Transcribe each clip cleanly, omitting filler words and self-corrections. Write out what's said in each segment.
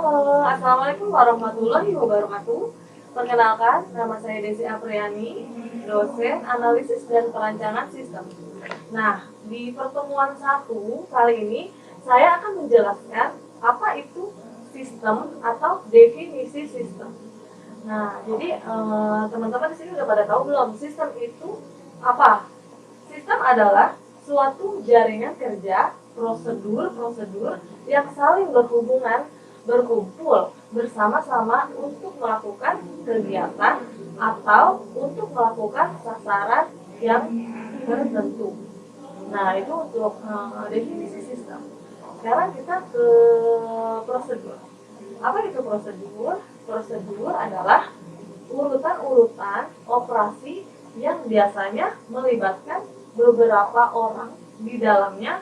Halo, Assalamualaikum warahmatullahi wabarakatuh. Perkenalkan, nama saya Desi Apriani, dosen analisis dan perancangan sistem. Nah, di pertemuan 1 kali ini, saya akan menjelaskan apa itu sistem atau definisi sistem. Nah, jadi teman-teman di sini udah pada tahu belum sistem itu apa? Sistem adalah suatu jaringan kerja, prosedur-prosedur yang saling berkumpul bersama-sama untuk melakukan kegiatan atau untuk melakukan sasaran yang tertentu. Nah, itu untuk definisi sistem. Sekarang kita ke prosedur. Apa itu prosedur? Prosedur adalah urutan-urutan operasi yang biasanya melibatkan beberapa orang di dalamnya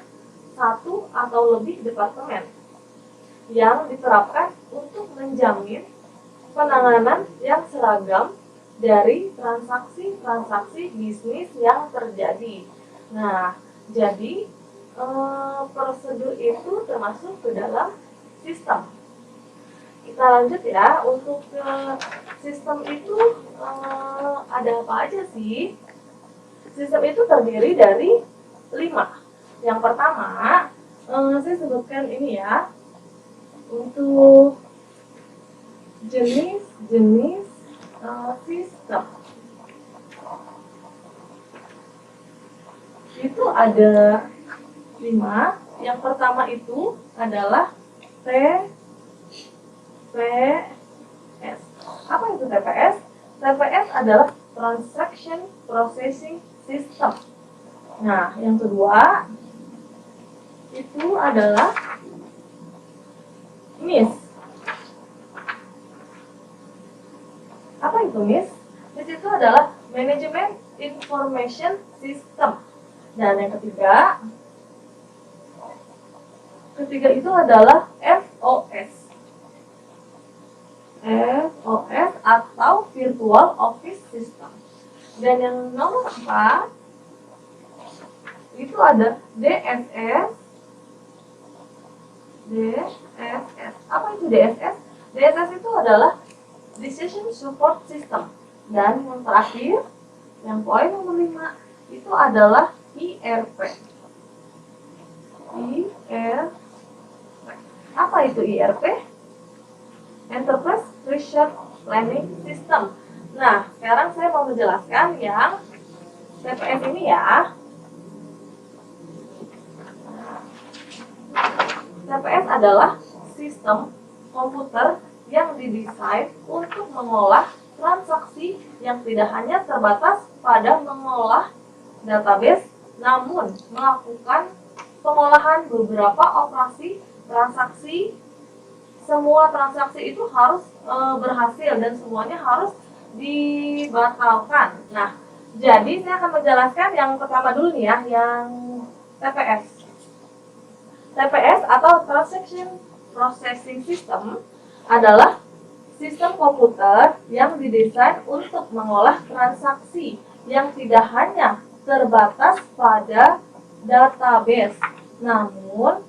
satu atau lebih departemen yang diterapkan untuk menjamin penanganan yang seragam dari transaksi-transaksi bisnis yang terjadi. Nah, jadi prosedur itu termasuk ke dalam sistem. Kita lanjut ya, untuk sistem itu ada apa aja sih? Sistem itu terdiri dari 5. Yang pertama, saya sebutkan ini ya, untuk jenis-jenis sistem. Itu ada 5. Yang pertama itu adalah TPS. Apa itu TPS? TPS adalah Transaction Processing System. Nah, yang kedua itu adalah MIS. Apa itu MIS? MIS itu adalah Management Information System. Dan yang ketiga itu adalah FOS. FOS atau Virtual Office System. Dan yang nomor 4 itu ada DSS. Apa itu DSS? DSS itu adalah Decision Support System. Dan yang terakhir, yang poin nomor 5 itu adalah IRP. Apa itu IRP? Enterprise Resource Planning System. Nah, sekarang saya mau menjelaskan yang TPS ini ya. TPS adalah sistem komputer yang didesain untuk mengolah transaksi yang tidak hanya terbatas pada mengolah database, namun melakukan pengolahan beberapa operasi transaksi. Semua transaksi itu harus berhasil dan semuanya harus dibatalkan. Nah, jadi saya akan menjelaskan yang pertama dulu nih ya, yang TPS. TPS atau Transaction Processing System adalah sistem komputer yang didesain untuk mengolah transaksi yang tidak hanya terbatas pada database, namun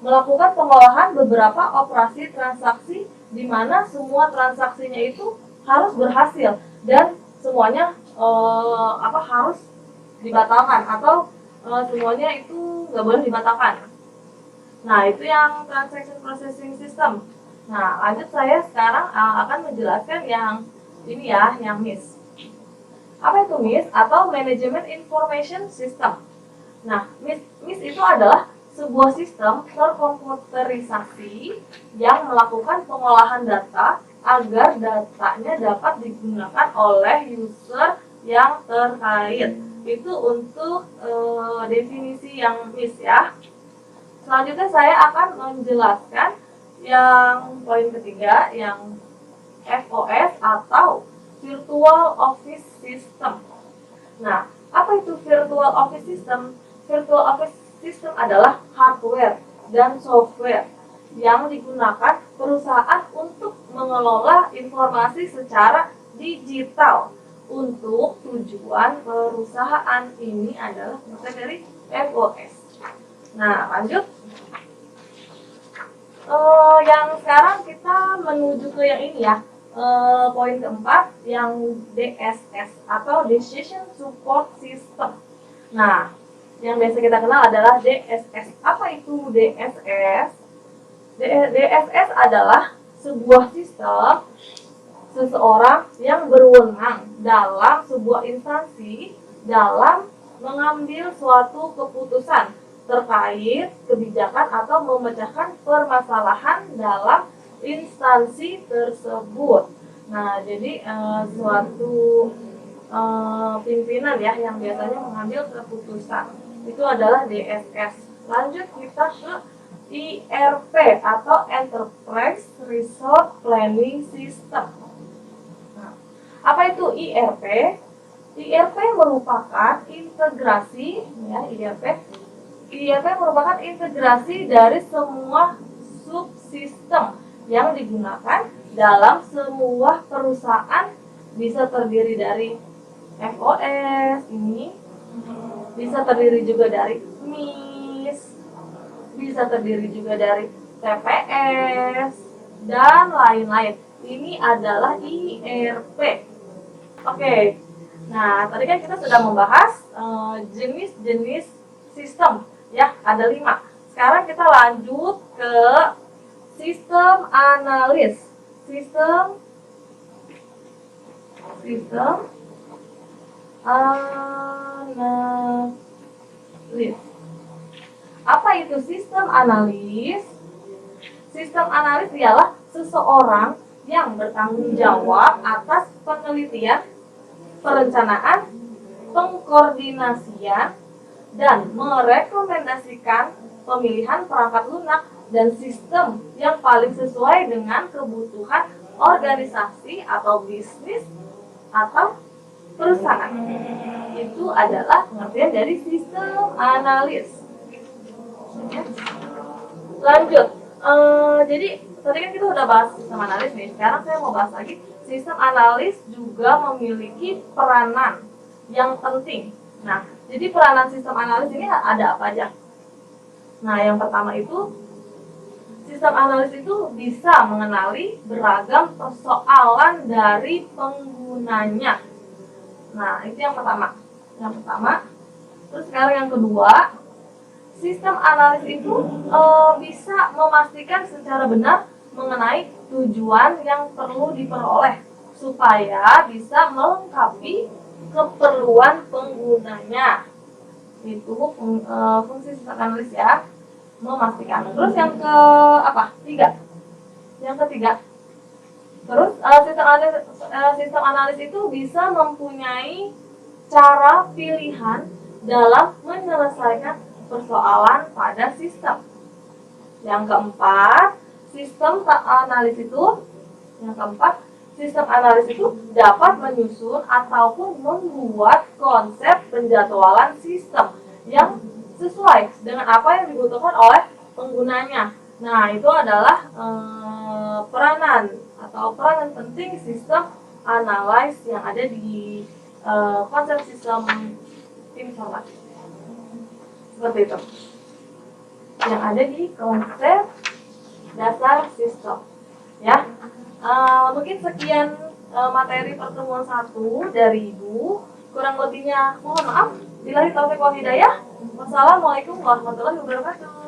melakukan pengolahan beberapa operasi transaksi di mana semua transaksinya itu harus berhasil dan semuanya harus dibatalkan atau semuanya itu nggak boleh dibatalkan. Nah, itu yang Transaction Processing System. Nah, lanjut saya sekarang akan menjelaskan yang ini ya, yang MIS. Apa itu MIS atau Management Information System? Nah, MIS itu adalah sebuah sistem terkomputerisasi yang melakukan pengolahan data agar datanya dapat digunakan oleh user yang terkait. Itu untuk definisi yang MIS ya. Selanjutnya saya akan menjelaskan yang poin ketiga, yang FOS atau Virtual Office System. Nah, apa itu Virtual Office System? Virtual Office System adalah hardware dan software yang digunakan perusahaan untuk mengelola informasi secara digital untuk tujuan perusahaan. Ini adalah maksud dari FOS. Nah, lanjut. Yang sekarang kita menuju ke yang ini ya. Poin keempat yang DSS atau Decision Support System. Nah, yang biasa kita kenal adalah DSS. Apa itu DSS? DSS adalah sebuah sistem seseorang yang berwenang dalam sebuah instansi dalam mengambil suatu keputusan terkait kebijakan atau memecahkan permasalahan dalam instansi tersebut. Nah, jadi suatu pimpinan ya yang biasanya mengambil keputusan itu adalah DSS. Lanjut kita ke IRP atau Enterprise Resource Planning System. Nah, apa itu IRP? IRP merupakan integrasi ya IRP. IRP merupakan integrasi dari semua subsistem yang digunakan dalam semua perusahaan, bisa terdiri dari FOS ini, bisa terdiri juga dari MIS, bisa terdiri juga dari TPS, dan lain-lain. Ini adalah IRP. Oke, nah tadi kan kita sudah membahas jenis-jenis sistem, ya ada 5. Sekarang kita lanjut ke sistem analis. Sistem analis. Apa itu sistem analis? Sistem analis ialah seseorang yang bertanggung jawab atas penelitian, perencanaan, pengkoordinasian, dan merekomendasikan pemilihan perangkat lunak dan sistem yang paling sesuai dengan kebutuhan organisasi atau bisnis atau perusahaan. Itu adalah pengertian dari sistem analis. Lanjut, jadi tadi kan kita udah bahas sistem analis nih. Sekarang saya mau bahas lagi, sistem analis juga memiliki peranan yang penting. Nah, jadi peranan sistem analis ini ada apa aja? Nah, yang pertama itu, sistem analis itu bisa mengenali beragam persoalan dari penggunanya. Nah, itu yang pertama. Terus sekarang yang kedua, sistem analis itu bisa memastikan secara benar mengenai tujuan yang perlu diperoleh supaya bisa melengkapi keperluan penggunanya. Itu fungsi sistem analis ya, memastikan. Terus yang ketiga, terus sistem analis itu bisa mempunyai cara pilihan dalam menyelesaikan persoalan pada sistem. Yang keempat, sistem analis itu dapat menyusun ataupun membuat konsep penjadwalan sistem yang sesuai dengan apa yang dibutuhkan oleh penggunanya. Nah, itu adalah peranan penting sistem analis yang ada di konsep sistem informasi. Seperti itu yang ada di konsep dasar sistem ya. Mungkin sekian materi pertemuan 1 dari Ibu, kurang lebihnya mohon maaf. Billahi taufik wal hidayah. Wassalamualaikum warahmatullahi wabarakatuh.